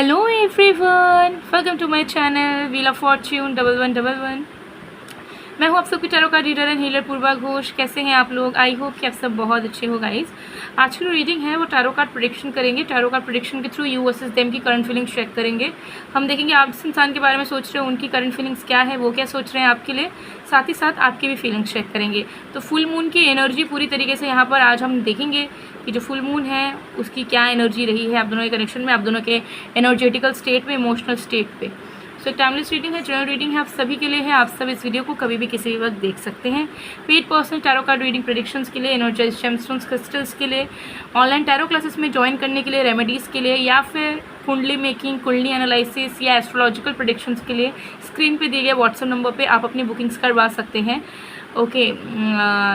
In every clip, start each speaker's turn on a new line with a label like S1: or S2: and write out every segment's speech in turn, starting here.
S1: Hello everyone, welcome to my channel wheel of fortune 1111। मैं हूँ आप सबकी tarot card reader and healer Purva Ghosh. कैसे हैं आप लोग? आई होप कि आप सब बहुत अच्छे हो गाइस। आज की जो रीडिंग है वो टैरो कार्ड प्रेडिक्शन करेंगे। टैरो कार्ड प्रेडिक्शन के थ्रू यू वर्सेस देम की करंट फीलिंग्स चेक करेंगे। हम देखेंगे आप जिस इंसान के बारे में सोच रहे हो उनकी करंट फीलिंग्स क्या है, वो क्या सोच रहे हैं आपके लिए, साथ ही साथ आपकी भी फीलिंग्स चेक करेंगे। तो फुल मून की एनर्जी पूरी तरीके से यहाँ पर आज हम देखेंगे कि जो फुल मून है उसकी क्या एनर्जी रही है आप दोनों के कनेक्शन में, आप दोनों के एनर्जेटिकल स्टेट में, इमोशनल स्टेट पे। सो टाइमलेस रीडिंग है, जनरल रीडिंग है, आप सभी के लिए है। आप सब इस वीडियो को कभी भी किसी भी वक्त देख सकते हैं। Paid personal tarot card reading predictions के लिए, एनर्जाइज जेमस्टोन्स क्रिस्टल्स के लिए, ऑनलाइन टैरो क्लासेस में ज्वाइन करने के लिए, रेमेडीज़ के लिए, या फिर कुंडली मेकिंग, कुंडली एनालिसिस या एस्ट्रोलॉजिकल प्रेडिक्शंस के लिए स्क्रीन पे दिए गए व्हाट्सएप नंबर पे आप अपनी बुकिंग्स करवा सकते हैं। ओके,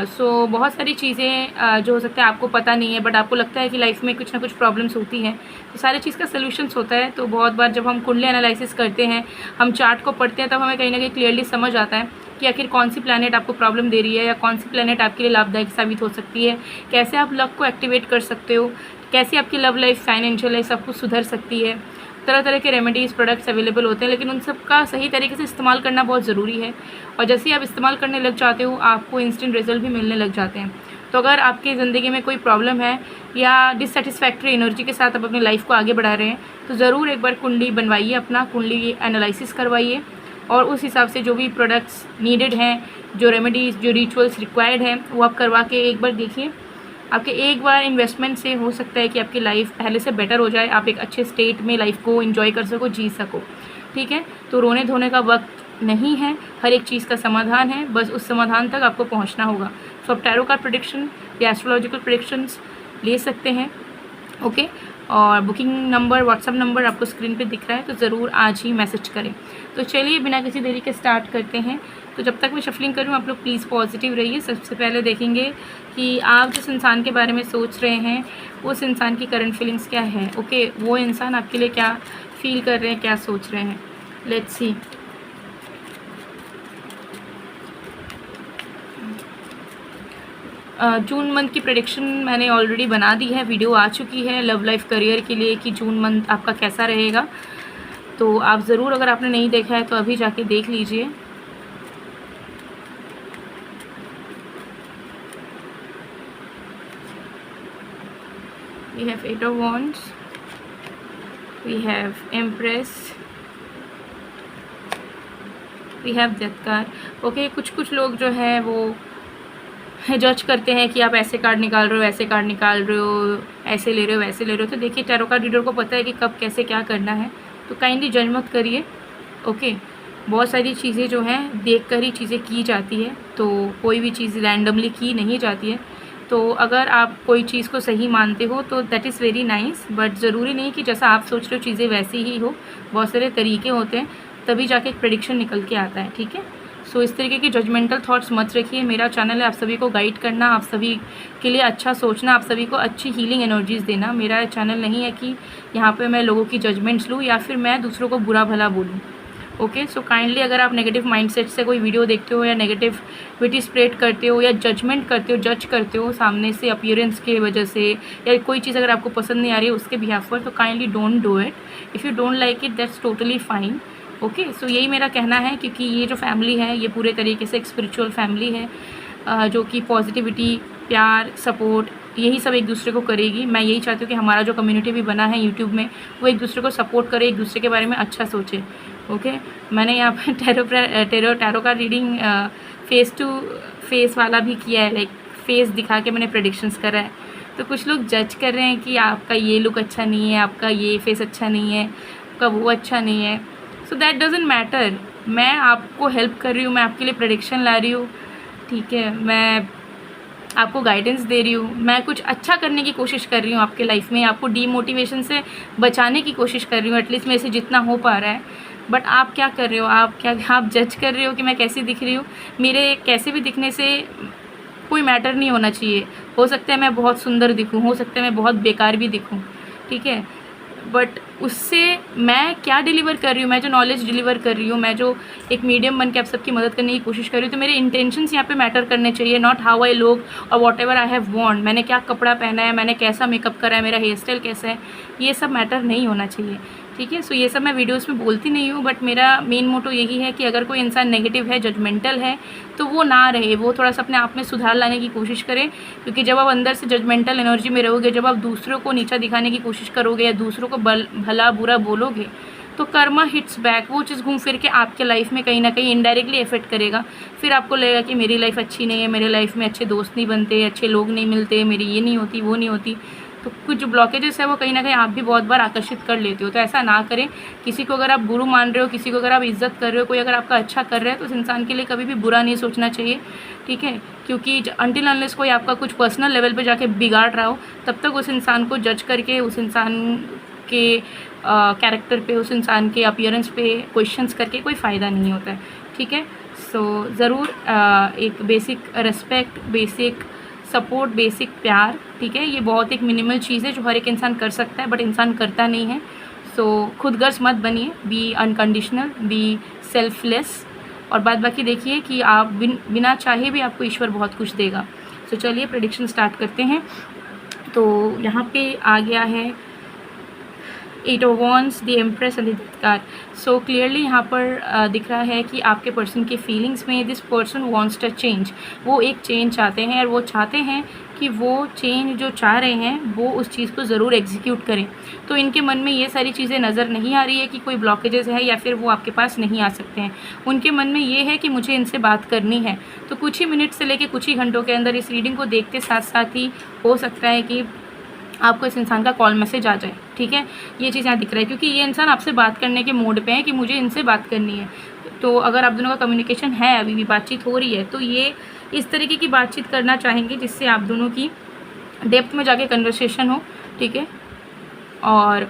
S1: सो बहुत सारी चीज़ें जो हो सकता है आपको पता नहीं है, बट आपको लगता है कि लाइफ में कुछ ना कुछ प्रॉब्लम्स होती हैं, तो सारी चीज़ का सलूशंस होता है। तो बहुत बार जब हम कुंडली एनालिसिस करते हैं, हम चार्ट को पढ़ते हैं, तब हमें कहीं ना कहीं क्लियरली समझ आता है कि आखिर कौन सी प्लैनेट आपको प्रॉब्लम दे रही है या कौन सी प्लैनेट आपके लिए लाभदायक साबित हो सकती है, कैसे आप लक को एक्टिवेट कर सकते हो, कैसे आपकी लव लाइफ, फाइनेंशियल लाइफ सब कुछ सुधर सकती है। तरह तरह के रेमेडीज़, प्रोडक्ट्स अवेलेबल होते हैं, लेकिन उन सब का सही तरीके से इस्तेमाल करना बहुत ज़रूरी है। और जैसे ही आप इस्तेमाल करने लग जाते हो आपको इंस्टेंट रिजल्ट भी मिलने लग जाते हैं। तो अगर आपकी ज़िंदगी में कोई प्रॉब्लम है या डिससेटिस्फैक्ट्री एनर्जी के साथ आप अपनी लाइफ को आगे बढ़ा रहे हैं, तो ज़रूर एक बार कुंडली बनवाइए, अपना कुंडली एनालिसिस करवाइए और उस हिसाब से जो भी प्रोडक्ट्स नीडेड हैं, जो रेमेडीज़, जो रिचुअल्स रिक्वायर्ड हैं, वो आप करवा के एक बार देखिए। आपके एक बार इन्वेस्टमेंट से हो सकता है कि आपकी लाइफ पहले से बेटर हो जाए, आप एक अच्छे स्टेट में लाइफ को एंजॉय कर सको, जी सको। ठीक है, तो रोने धोने का वक्त नहीं है, हर एक चीज़ का समाधान है, बस उस समाधान तक आपको पहुंचना होगा। सो आप टैरो कार्ड प्रेडिक्शन या एस्ट्रोलॉजिकल प्रेडिक्शंस ले सकते हैं। ओके, और बुकिंग नंबर, व्हाट्सअप नंबर आपको स्क्रीन पे दिख रहा है, तो ज़रूर आज ही मैसेज करें। तो चलिए बिना किसी देरी के स्टार्ट करते हैं। तो जब तक मैं शफलिंग करूँ आप लोग प्लीज़ पॉजिटिव रहिए। सबसे पहले देखेंगे कि आप जिस इंसान के बारे में सोच रहे हैं उस इंसान की करंट फीलिंग्स क्या है। ओके, वो इंसान आपके लिए क्या फील कर रहे हैं, क्या सोच रहे हैं। Let's see. जून मंथ की प्रेडिक्शन मैंने ऑलरेडी बना दी है, वीडियो आ चुकी है लव लाइफ करियर के लिए कि जून मंथ आपका कैसा रहेगा। तो आप ज़रूर, अगर आपने नहीं देखा है तो अभी जाके देख लीजिए। We have 8 of Wands, we have Empress, we have Death card. Okay, कुछ लोग जो है वो जज करते हैं कि आप ऐसे कार्ड निकाल रहे हो, ऐसे कार्ड निकाल रहे हो, ऐसे ले रहे हो, वैसे ले रहे हो। तो देखिए, टैरो कार्ड रीडर को पता है कि कब कैसे क्या करना है, तो काइंडली जज मत करिए। ओके, बहुत सारी चीज़ें जो हैं देख कर ही चीज़ें की जाती है, तो कोई भी चीज़ रैंडमली की नहीं जाती है। तो अगर आप कोई चीज़ को सही मानते हो तो that is very nice, but ज़रूरी नहीं कि जैसा आप सोच रहे हो चीज़ें वैसी ही हो। बहुत सारे तरीके होते हैं, तभी जाके एक प्रेडिक्शन निकल के आता है। ठीक है, सो इस तरीके की जजमेंटल थॉट्स मत रखिए। मेरा चैनल है आप सभी को गाइड करना, आप सभी के लिए अच्छा सोचना, आप सभी को अच्छी हीलिंग एनर्जीज़ देना। मेरा चैनल नहीं है कि यहाँ पे मैं लोगों की जजमेंट्स लूँ या फिर मैं दूसरों को बुरा भला बोलूँ। ओके, सो काइंडली अगर आप नेगेटिव माइंडसेट से कोई वीडियो देखते हो या नेगेटिविटी स्प्रेड करते हो या जजमेंट करते हो, जज करते हो सामने से अपीयरेंस के वजह से, या कोई चीज़ अगर आपको पसंद नहीं आ रही है उसके बिहाफ पर, तो kindly don't do it. If you don't like it that's totally fine. Okay, so यही मेरा कहना है, क्योंकि ये जो फैमिली है ये पूरे तरीके से एक स्पिरिचुअल फैमिली है, जो कि पॉजिटिविटी, प्यार, सपोर्ट, यही सब एक दूसरे को करेगी। मैं यही चाहती हूँ कि हमारा जो कम्युनिटी भी बना है यूट्यूब में, वो एक दूसरे को सपोर्ट करे, एक दूसरे के बारे में अच्छा सोचे। ओके, मैंने यहाँ पर टैरो का रीडिंग फेस टू फेस वाला भी किया है, लाइक फेस दिखा के मैंने प्रेडिक्शंस करा है। तो कुछ लोग जज कर रहे हैं कि आपका ये लुक अच्छा नहीं है, आपका ये फेस अच्छा नहीं है, आपका वो अच्छा नहीं है। So that doesn't matter. मैं आपको हेल्प कर रही हूँ, मैं आपके लिए प्रेडिक्शन ला रही हूँ। ठीक है, मैं आपको गाइडेंस दे रही हूँ, मैं कुछ अच्छा करने की कोशिश कर रही हूँ आपके लाइफ में, आपको डीमोटिवेशन से बचाने की कोशिश कर रही हूँ, एटलीस्ट मेरे से जितना हो पा रहा है। बट आप क्या कर रहे हो, आप जज कर रहे हो कि मैं कैसी दिख रही हूँ। मेरे कैसे भी दिखने से कोई मैटर नहीं होना चाहिए। हो सकता है मैं बहुत सुंदर दिखूँ, हो सकता है मैं बहुत बेकार भी दिखूँ, ठीक है, बट उससे मैं क्या डिलीवर कर रही हूँ, मैं जो नॉलेज डिलीवर कर रही हूँ, मैं जो एक मीडियम बन के आप सबकी मदद करने की कोशिश कर रही हूँ, तो मेरे इंटेंशंस यहाँ पे मैटर करने चाहिए, नॉट हाउ आई लुक और what ever I have want. मैंने क्या कपड़ा पहना है, मैंने कैसा मेकअप करा है, मेरा हेयर स्टाइल कैसा है, ये सब मैटर नहीं होना चाहिए, ठीक है। सो ये सब मैं वीडियोस में बोलती नहीं हूँ, बट मेरा मेन मोटो यही है कि अगर कोई इंसान नेगेटिव है, जजमेंटल है, तो वो ना रहे, वो थोड़ा सा अपने आप में सुधार लाने की कोशिश करे। क्योंकि जब आप अंदर से जजमेंटल एनर्जी में रहोगे, जब आप दूसरों को नीचा दिखाने की कोशिश करोगे या दूसरों को भला बुरा बोलोगे, तो कर्मा हिट्स बैक, वो चीज़ घूम फिर के आपके लाइफ में कहीं ना कहीं इनडायरेक्टली इफेक्ट करेगा। फिर आपको लगेगा कि मेरी लाइफ अच्छी नहीं है, मेरे लाइफ में अच्छे दोस्त नहीं बनते, अच्छे लोग नहीं मिलते, मेरी ये नहीं होती, वो नहीं होती। तो कुछ जो ब्लॉकेजेस है वो कहीं ना कहीं आप भी बहुत बार आकर्षित कर लेते हो। तो ऐसा ना करें। किसी को अगर आप गुरु मान रहे हो, किसी को अगर आप इज्जत कर रहे हो, कोई अगर आपका अच्छा कर रहा है, तो उस इंसान के लिए कभी भी बुरा नहीं सोचना चाहिए, ठीक है। क्योंकि अनटिल अनलेस कोई आपका कुछ पर्सनल लेवल पे जाके बिगाड़ रहा हो, तब तक उस इंसान को जज करके उस इंसान के कैरेक्टर पे, उस इंसान के अपीयरेंस पे क्वेश्चंस करके कोई फ़ायदा नहीं होता है, ठीक है। सो ज़रूर एक basic respect, basic support, basic प्यार, ठीक है, ये बहुत एक मिनिमल चीज़ है जो हर एक इंसान कर सकता है, बट इंसान करता नहीं है। सो खुद गर्ज मत बनिए, बी अनकंडीशनल, बी सेल्फलेस, और बाद बाकी देखिए कि आप बिना चाहे भी आपको ईश्वर बहुत कुछ देगा। सो चलिए प्रेडिक्शन स्टार्ट करते हैं। तो यहाँ पे आ गया है 8 of Wands, the empress and the death card. So clearly यहाँ पर दिख रहा है कि आपके पर्सन के फीलिंग्स में this person wants to change, वो एक चेंज चाहते हैं, और वो चाहते हैं कि वो चेंज जो चाह रहे हैं वो उस चीज़ को ज़रूर एग्जीक्यूट करें। तो इनके मन में ये सारी चीज़ें नज़र नहीं आ रही है कि कोई ब्लॉकेजेस है या फिर वो आपके पास नहीं आ सकते हैं। उनके मन में ये है कि मुझे इनसे बात करनी है। तो कुछ ही मिनट से लेकर कुछ ही घंटों के अंदर इस रीडिंग को देखते साथ साथ ही हो सकता है कि आपको इस इंसान का कॉल मैसेज आ जाए, ठीक है। ये चीज़ यहाँ दिख रहा है क्योंकि ये इंसान आपसे बात करने के मोड पे है कि मुझे इनसे बात करनी है। तो अगर आप दोनों का कम्युनिकेशन है, अभी भी बातचीत हो रही है, तो ये इस तरीके की बातचीत करना चाहेंगे जिससे आप दोनों की डेप्थ में जाके कन्वर्सेशन हो, ठीक है। और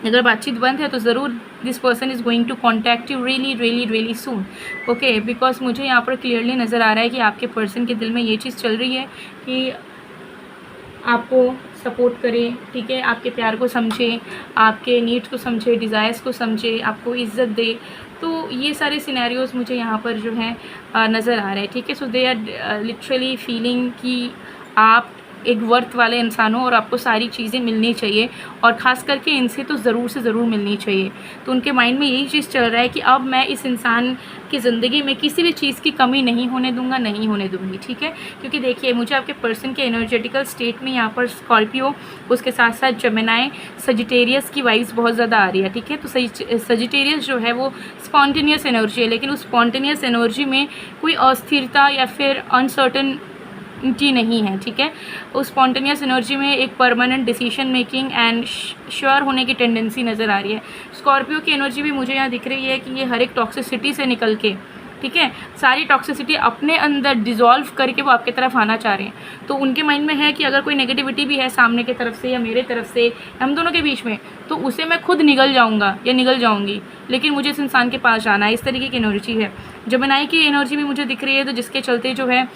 S1: अगर बातचीत बंद है तो ज़रूर this person is going to contact you really really really soon, okay. Because मुझे यहाँ पर क्लियरली नज़र आ रहा है कि आपके पर्सन के दिल में ये चीज़ चल रही है कि आपको सपोर्ट करें, ठीक है, आपके प्यार को समझे, आपके नीड्स को समझे, डिज़ायर्स को समझे, आपको इज्जत दे। तो ये सारे सिनेरियोज़ मुझे यहाँ पर जो है नज़र आ रहे हैं, ठीक है। सो दे आर लिटरली फीलिंग कि आप एक वर्थ वाले इंसान हो और आपको सारी चीज़ें मिलनी चाहिए, और ख़ास करके इनसे तो ज़रूर से ज़रूर मिलनी चाहिए। तो उनके माइंड में यही चीज़ चल रहा है कि अब मैं इस इंसान की ज़िंदगी में किसी भी चीज़ की कमी नहीं होने दूंगा, नहीं होने दूंगी, ठीक है। क्योंकि देखिए मुझे आपके पर्सन के एनर्जेटिकल स्टेट में यहाँ पर स्कॉर्पियो, उसके साथ साथ जेमिनाई, सजिटेरियस की वाइब्स बहुत ज़्यादा आ रही है, ठीक है। तो सजिटेरियस जो है वो स्पॉन्टेनियस एनर्जी है, लेकिन उस स्पॉन्टेनियस एनर्जी में कोई अस्थिरता या फिर अनसर्टन नहीं है, ठीक है। उस स्पॉन्टेनियस एनर्जी में एक permanent decision making and sure होने की टेंडेंसी नज़र आ रही है। स्कॉर्पियो की एनर्जी भी मुझे यहाँ दिख रही है कि ये हर एक टॉक्सिसिटी से निकल के, ठीक है, सारी टॉक्सिसिटी अपने अंदर डिज़ोल्व करके वो आपकी तरफ आना चाह रहे हैं। तो उनके माइंड में है कि अगर कोई नेगेटिविटी भी है सामने की तरफ से या मेरे तरफ से, हम दोनों के बीच में, तो उसे मैं खुद निगल जाऊंगा या निगल जाऊंगी, लेकिन मुझे इस इंसान के पास जाना है। इस तरीके की एनर्जी है। जेमिनी की एनर्जी भी मुझे दिख रही है, तो जिसके चलते जो है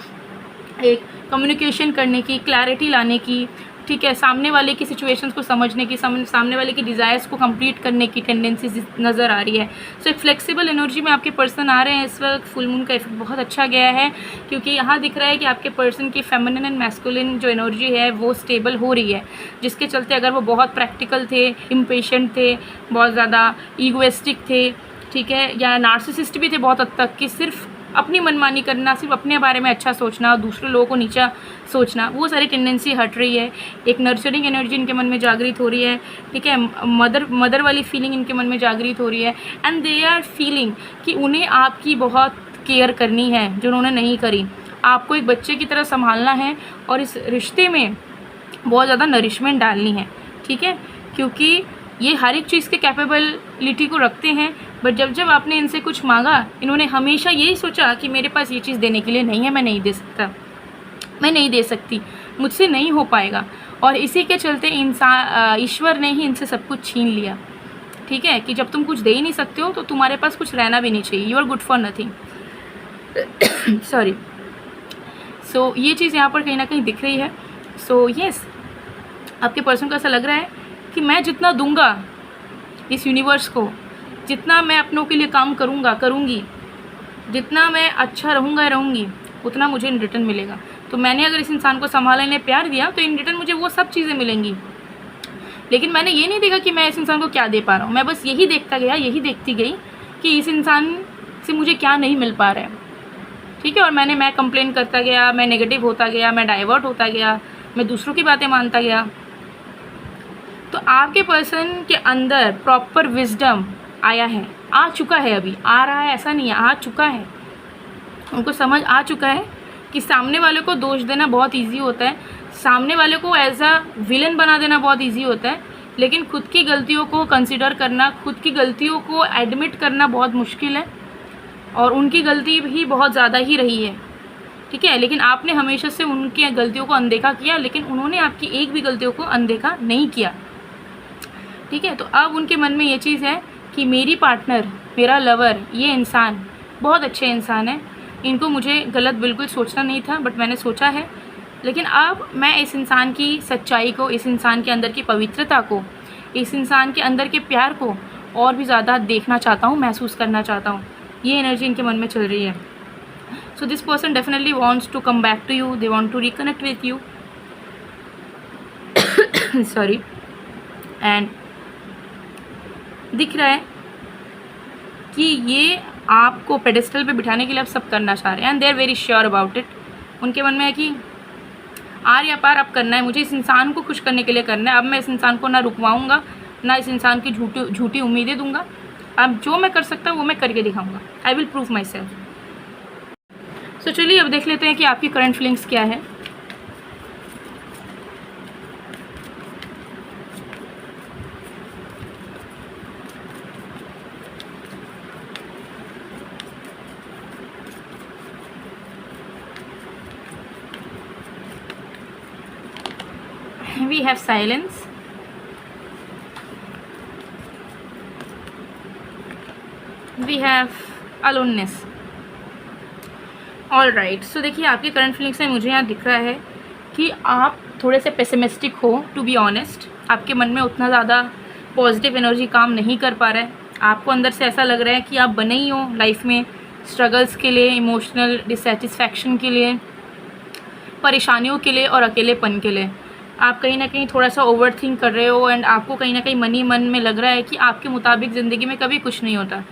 S1: एक कम्युनिकेशन करने की, क्लैरिटी लाने की, ठीक है, सामने वाले की सिचुएशंस को समझने की, सामने वाले की डिज़ायर्स को कंप्लीट करने की टेंडेंसी नज़र आ रही है। सो एक फ्लेक्सिबल एनर्जी में आपके पर्सन आ रहे हैं इस वक्त। फुल मून का इफेक्ट बहुत अच्छा गया है क्योंकि यहाँ दिख रहा है कि आपके पर्सन की फेमिनिन एंड मैस्कुलिन जो एनर्जी है वो स्टेबल हो रही है, जिसके चलते अगर वो बहुत प्रैक्टिकल थे, इम्पेशेंट थे, बहुत ज़्यादा ईगोइस्टिक थे, ठीक है, या नार्सिसिस्ट भी थे बहुत हद तक, कि सिर्फ अपनी मनमानी करना, सिर्फ अपने बारे में अच्छा सोचना, दूसरे लोगों को नीचा सोचना, वो सारी टेंडेंसी हट रही है। एक नर्चरिंग एनर्जी इनके मन में जागृत हो रही है, ठीक है, मदर वाली फीलिंग इनके मन में जागृत हो रही है। एंड दे आर फीलिंग कि उन्हें आपकी बहुत केयर करनी है जो उन्होंने नहीं करी। आपको एक बच्चे की तरह संभालना है और इस रिश्ते में बहुत ज़्यादा नरिशमेंट डालनी है, ठीक है, क्योंकि ये हर एक चीज़ के कैपेबिलिटी को रखते हैं। बट जब जब आपने इनसे कुछ मांगा, इन्होंने हमेशा यही सोचा कि मेरे पास ये चीज़ देने के लिए नहीं है, मैं नहीं दे सकता, मैं नहीं दे सकती, मुझसे नहीं हो पाएगा। और इसी के चलते ईश्वर ने ही इनसे सब कुछ छीन लिया, ठीक है, कि जब तुम कुछ दे ही नहीं सकते हो तो तुम्हारे पास कुछ रहना भी नहीं चाहिए, you are good for nothing. Sorry. So ये चीज़ यहाँ पर कहीं ना कहीं दिख रही है। सो येस, आपके पर्सन को ऐसा लग रहा है कि मैं जितना दूंगा इस यूनिवर्स को, जितना मैं अपनों के लिए काम करूँगी, जितना मैं अच्छा रहूँगी, उतना मुझे इन रिटर्न मिलेगा। तो मैंने अगर इस इंसान को संभाला, इन्हें प्यार दिया, तो इन रिटर्न मुझे वो सब चीज़ें मिलेंगी लेकिन मैंने ये नहीं देखा कि मैं इस इंसान को क्या दे पा रहा हूँ, मैं बस यही देखता गया, यही देखती गई कि इस इंसान से मुझे क्या नहीं मिल पा रहा है, ठीक है। और मैं कंप्लेन करता गया, मैं नेगेटिव होता गया, मैं डाइवर्ट होता गया, मैं दूसरों की बातें मानता गया। तो आपके पर्सन के अंदर प्रॉपर विजडम आया है, आ चुका है, अभी आ रहा है ऐसा नहीं है, आ चुका है। उनको समझ आ चुका है कि सामने वाले को दोष देना बहुत ईजी होता है, सामने वाले को एज अ विलन बना देना बहुत ईजी होता है, लेकिन खुद की गलतियों को कंसिडर करना, खुद की गलतियों को एडमिट करना बहुत मुश्किल है। और उनकी गलती भी बहुत ज़्यादा ही रही है, ठीक है। लेकिन आपने हमेशा से उनकी गलतियों को अनदेखा किया, लेकिन उन्होंने आपकी एक भी गलतियों को अनदेखा नहीं किया, ठीक है। तो अब उनके मन में ये चीज़ है कि मेरी पार्टनर, मेरा लवर, ये इंसान बहुत अच्छे इंसान है, इनको मुझे गलत बिल्कुल सोचना नहीं था, बट मैंने सोचा है। लेकिन अब मैं इस इंसान की सच्चाई को, इस इंसान के अंदर की पवित्रता को, इस इंसान के अंदर के प्यार को और भी ज़्यादा देखना चाहता हूँ, महसूस करना चाहता हूँ। ये एनर्जी इनके मन में चल रही है। So this person definitely wants to come back to you, they want to reconnect with you, sorry. And दिख रहा है कि ये आपको पेडेस्टल पे बिठाने के लिए अब सब करना चाह रहे हैं, and they are very sure about it. उनके मन में है कि आर या पार अब करना है, मुझे इस इंसान को खुश करने के लिए करना है। अब मैं इस इंसान को ना रुकवाऊंगा, ना इस इंसान की झूठी उम्मीदें दूंगा। अब जो मैं कर सकता हूँ वो मैं करके दिखाऊंगा, I will prove myself. So चलिए अब देख लेते हैं कि आपकी करंट फीलिंग्स क्या है। We have silence, we have aloneness. All right. So देखिए आपके करंट फीलिंग्स में मुझे यहाँ दिख रहा है कि आप थोड़े से पेसिमिस्टिक हो, टू बी ऑनेस्ट। आपके मन में उतना ज़्यादा पॉजिटिव एनर्जी काम नहीं कर पा रहा है। आपको अंदर से ऐसा लग रहा है कि आप बने ही हो लाइफ में स्ट्रगल्स के लिए, इमोशनल डिससेटिस्फैक्शन के लिए, परेशानियों के लिए और अकेलेपन के लिए। आप कहीं ना कहीं थोड़ा सा ओवर थिंक कर रहे हो, एंड आपको कहीं ना कहीं मन में लग रहा है कि आपके मुताबिक ज़िंदगी में कभी कुछ नहीं होता,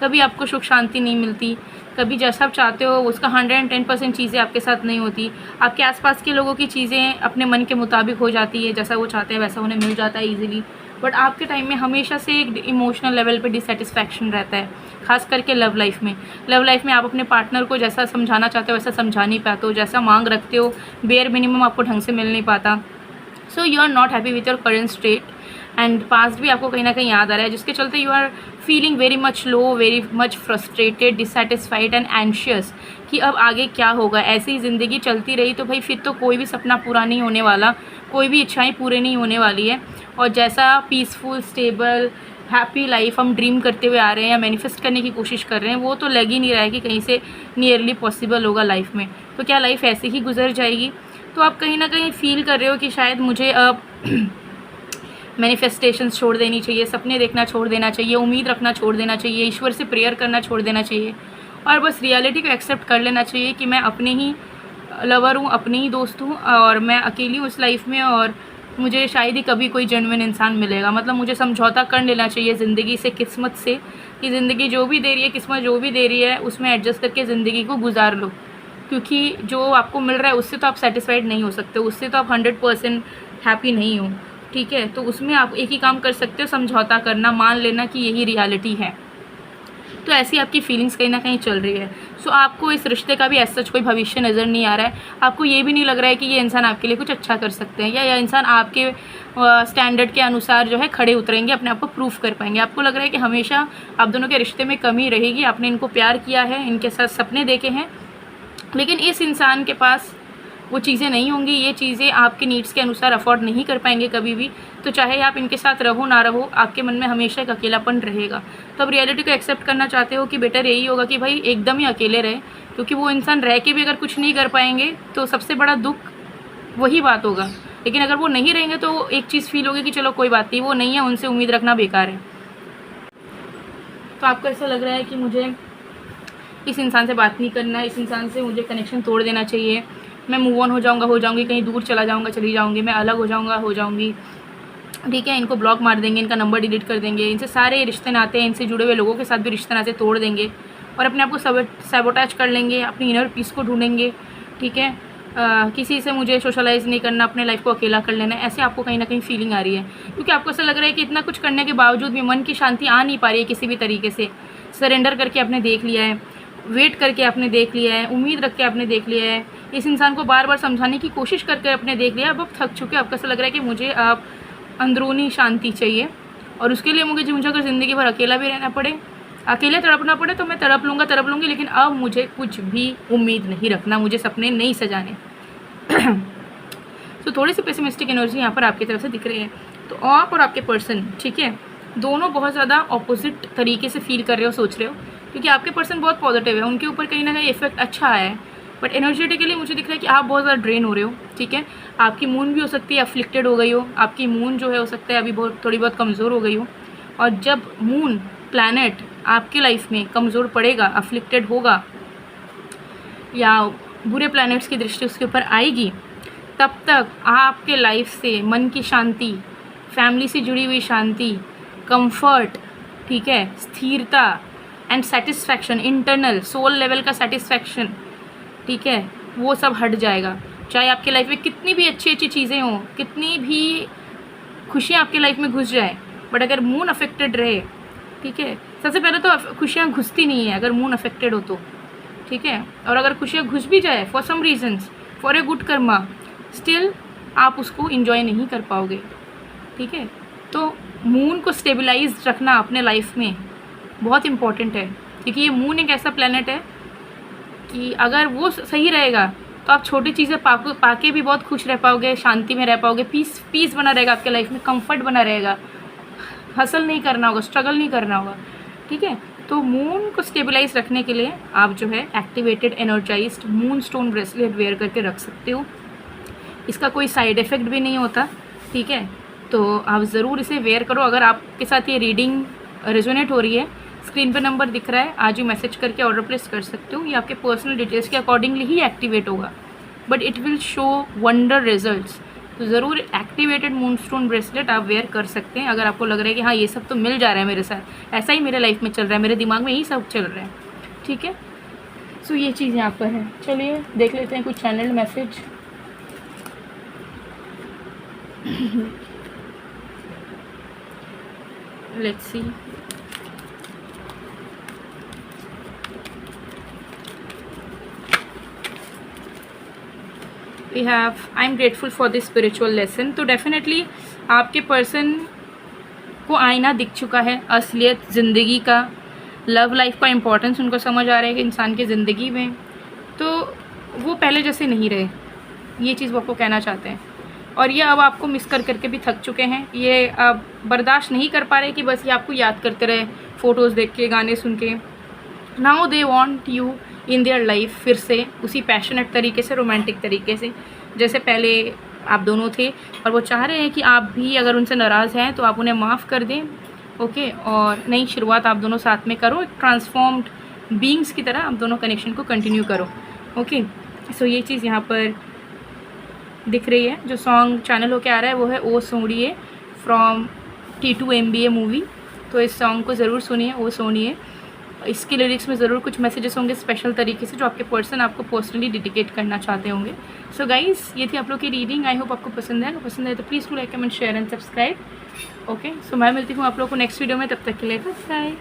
S1: कभी आपको सुख शांति नहीं मिलती, कभी जैसा आप चाहते हो उसका 110% चीज़ें आपके साथ नहीं होती। आपके आसपास के लोगों की चीज़ें अपने मन के मुताबिक हो जाती है, जैसा वो चाहते हैं वैसा उन्हें मिल जाता है ईजिली। बट आपके टाइम में हमेशा से एक इमोशनल लेवल पे डिससेटिस्फैक्शन रहता है, खास करके लव लाइफ में। लव लाइफ में आप अपने पार्टनर को जैसा समझाना चाहते हो वैसा समझा नहीं पाते हो, जैसा मांग रखते हो बेयर मिनिमम आपको ढंग से मिल नहीं पाता। So you are not happy with your current state, and past भी आपको कहीं ना कहीं याद आ रहा है, जिसके चलते you are feeling very much low, very much frustrated, dissatisfied and anxious कि अब आगे क्या होगा। ऐसी ज़िंदगी चलती रही तो भाई फिर तो कोई भी सपना पूरा नहीं होने वाला, कोई भी इच्छाएं पूरी नहीं होने वाली है। और जैसा पीसफुल, स्टेबल, हैप्पी लाइफ हम ड्रीम करते हुए आ रहे हैं या मैनिफेस्ट करने की कोशिश कर रहे हैं, वो तो लग ही नहीं रहा है कि कहीं से नियरली पॉसिबल होगा लाइफ में। तो क्या लाइफ ऐसे ही गुजर जाएगी? तो आप कहीं ना कहीं फील कर रहे हो कि शायद मुझे अब मैनिफेस्टेशंस छोड़ देनी चाहिए, सपने देखना छोड़ देना चाहिए, उम्मीद रखना छोड़ देना चाहिए, ईश्वर से प्रेयर करना छोड़ देना चाहिए, और बस रियलिटी को एक्सेप्ट कर लेना चाहिए कि मैं अपने ही लवर हूँ, अपने ही दोस्त हूँ, और मैं अकेली हूँ इस लाइफ में, और मुझे शायद ही कभी कोई जेन्युइन इंसान मिलेगा। मतलब मुझे समझौता कर लेना चाहिए ज़िंदगी से, किस्मत से, कि ज़िंदगी जो भी दे रही है, किस्मत जो भी दे रही है, उसमें एडजस्ट करके ज़िंदगी को गुजार लो। क्योंकि जो आपको मिल रहा है उससे तो आप सेटिस्फाइड नहीं हो सकते, उससे तो आप 100% हैप्पी नहीं हो, ठीक है। तो उसमें आप एक ही काम कर सकते हो, समझौता करना, मान लेना कि यही रियलिटी है। तो ऐसी आपकी फीलिंग्स कहीं ना कहीं चल रही है। सो आपको इस रिश्ते का भी ऐसा सच कोई भविष्य नज़र नहीं आ रहा है। आपको ये भी नहीं लग रहा है कि ये इंसान आपके लिए कुछ अच्छा कर सकते हैं, या यह इंसान आपके स्टैंडर्ड के अनुसार जो है खड़े उतरेंगे, अपने आप को प्रूफ कर पाएंगे। आपको लग रहा है कि हमेशा आप दोनों के रिश्ते में कमी रहेगी। आपने इनको प्यार किया है, इनके साथ सपने देखे हैं, लेकिन इस इंसान के पास वो चीज़ें नहीं होंगी, ये चीज़ें आपके नीड्स के अनुसार अफोर्ड नहीं कर पाएंगे कभी भी। तो चाहे आप इनके साथ रहो ना रहो, आपके मन में हमेशा एक अकेलापन रहेगा। तो अब रियलिटी को एक्सेप्ट करना चाहते हो कि बेटर यही होगा कि भाई एकदम ही अकेले रहे, क्योंकि वो इंसान रह के भी अगर कुछ नहीं कर पाएंगे तो सबसे बड़ा दुख वही बात होगा। लेकिन अगर वो नहीं रहेंगे तो एक चीज़ फील होगी कि चलो कोई बात नहीं, वो नहीं है, उनसे उम्मीद रखना बेकार है। तो आपको ऐसा लग रहा है कि मुझे इस इंसान से बात नहीं करना है, इस इंसान से मुझे कनेक्शन तोड़ देना चाहिए, मैं मूव ऑन हो जाऊंगी, कहीं दूर चला जाऊंगा, चली जाऊंगी, मैं अलग हो जाऊंगी, ठीक है, इनको ब्लॉक मार देंगे, इनका नंबर डिलीट कर देंगे, इनसे सारे रिश्ते नाते हैं, इनसे जुड़े हुए लोगों के साथ भी रिश्ते नाते तोड़ देंगे और अपने आप को सैबोटाज कर लेंगे, अपनी इनर पीस को ढूंढेंगे। ठीक है, किसी से मुझे सोशलाइज़ नहीं करना, अपने लाइफ को अकेला कर लेना है, ऐसे आपको कहीं ना कहीं फीलिंग आ रही है, क्योंकि आपको ऐसा लग रहा है कि इतना कुछ करने के बावजूद भी मन की शांति आ नहीं पा रही है किसी भी तरीके से। सरेंडर करके आपने देख लिया है, वेट करके आपने देख लिया है, उम्मीद रख के आपने देख लिया है, इस इंसान को बार बार समझाने की कोशिश करके आपने देख लिया, अब आप थक चुके, आपको ऐसा लग रहा है कि मुझे आप अंदरूनी शांति चाहिए और उसके लिए मुझे अगर ज़िंदगी भर अकेला भी रहना पड़े, अकेले तड़पना पड़े तो मैं तड़प लूँगी, लेकिन अब मुझे कुछ भी उम्मीद नहीं रखना, मुझे सपने नहीं सजाने। तो थोड़ी सी पेसिमिस्टिक एनर्जी यहाँ पर आपकी तरफ से दिख रही है। तो आप और आपके पर्सन, ठीक है, दोनों बहुत ज़्यादा ऑपोजिट तरीके से फील कर रहे हो, सोच रहे हो, क्योंकि आपके पर्सन बहुत पॉजिटिव है, उनके ऊपर कहीं ना कहीं इफेक्ट अच्छा आया है, बट एनर्जेटिकली मुझे दिख रहा है कि आप बहुत ज़्यादा ड्रेन हो रहे हो। ठीक है, आपकी मून भी हो सकती है अफ्लिक्टेड हो गई हो, आपकी मून जो है हो सकता है अभी थोड़ी बहुत कमज़ोर हो गई हो, और जब मून प्लैनेट आपके लाइफ में कमज़ोर पड़ेगा, अफ्लिक्टेड होगा या बुरे प्लैनेट्स की दृष्टि उसके ऊपर आएगी, तब तक आपके लाइफ से मन की शांति, फैमिली से जुड़ी हुई शांति, कंफर्ट, ठीक है, स्थिरता and satisfaction, internal soul level का सेटिस्फैक्शन, ठीक है, वो सब हट जाएगा। चाहे आपके लाइफ में कितनी भी अच्छी अच्छी चीज़ें हों, कितनी भी खुशियाँ आपके लाइफ में घुस जाए, बट अगर मून अफेक्टेड रहे, ठीक है, सबसे पहले तो खुशियाँ घुसती नहीं है अगर मून अफेक्टेड हो तो, ठीक है, और अगर खुशियाँ घुस भी जाए for some reasons, for a good karma, still आप उसको इन्जॉय नहीं कर पाओगे। ठीक है, तो मून को स्टेबलाइज रखना अपने लाइफ में बहुत इम्पॉर्टेंट है, क्योंकि ये मून एक ऐसा प्लैनेट है कि अगर वो सही रहेगा तो आप छोटी चीज़ें पाके भी बहुत खुश रह पाओगे, शांति में रह पाओगे, पीस बना रहेगा आपके लाइफ में, कंफर्ट बना रहेगा, हसल नहीं करना होगा, स्ट्रगल नहीं करना होगा। ठीक है, तो मून को स्टेबलाइज रखने के लिए आप जो है activated energized moonstone bracelet wear करके रख सकते हो। इसका कोई साइड इफ़ेक्ट भी नहीं होता। ठीक है, तो आप ज़रूर इसे वेयर करो। अगर आपके साथ ये रीडिंग रेजोनेट हो रही है, स्क्रीन पे नंबर दिख रहा है, आज ही मैसेज करके ऑर्डर प्लेस कर सकते हो। ये आपके पर्सनल डिटेल्स के अकॉर्डिंगली ही एक्टिवेट होगा, but it will show wonder results. तो ज़रूर एक्टिवेटेड मूनस्टोन ब्रेसलेट आप वेयर कर सकते हैं अगर आपको लग रहा है कि हाँ ये सब तो मिल जा रहा है मेरे साथ, ऐसा ही मेरे लाइफ में चल रहा है, मेरे दिमाग में यही सब चल रहा है। ठीक है, सो ये चीज़ यहाँ पर है। चलिए देख लेते हैं कुछ channel message. Let's see. We have I am grateful for this spiritual lesson. तो डेफिनेटली आपके पर्सन को आईना दिख चुका है, असलियत ज़िंदगी का, लव लाइफ का इम्पोर्टेंस उनको समझ आ रहा है कि इंसान की ज़िंदगी में, तो वो पहले जैसे नहीं रहे, ये चीज़ वो आपको कहना चाहते हैं। और ये अब आपको मिस कर करके भी थक चुके हैं, ये अब बर्दाश्त नहीं कर पा रहे कि बस ये आपको याद करते रहे, फ़ोटोज़ देख के, गाने सुन के। Now they want you in their life, फिर से उसी पैशनेट तरीके से, रोमांटिक तरीके से जैसे पहले आप दोनों थे, और वो चाह रहे हैं कि आप भी अगर उनसे नाराज़ हैं तो आप उन्हें माफ़ कर दें। ओके, और नई शुरुआत आप दोनों साथ में करो, ट्रांसफॉर्म्ड बीइंग्स की तरह आप दोनों कनेक्शन को कंटिन्यू करो। ओके, सो ये चीज़ यहाँ पर दिख रही है। जो सॉन्ग चैनल होके आ रहा है वो है ओ सोनिए फ्रॉम T2 MBA मूवी, तो इस सॉन्ग को ज़रूर सुनिए, ओ सोनिए। इसके लिरिक्स में ज़रूर कुछ मैसेजेस होंगे स्पेशल तरीके से जो आपके पर्सन आपको पर्सनली डेडिकेट करना चाहते होंगे। सो गाइस, ये थी आप लोग की रीडिंग। आई होप आपको पसंद है, पसंद है तो please to like, comment, share and subscribe. Okay, so मैं मिलती हूँ आप लोग को नेक्स्ट वीडियो में, तब तक के लिए बाय।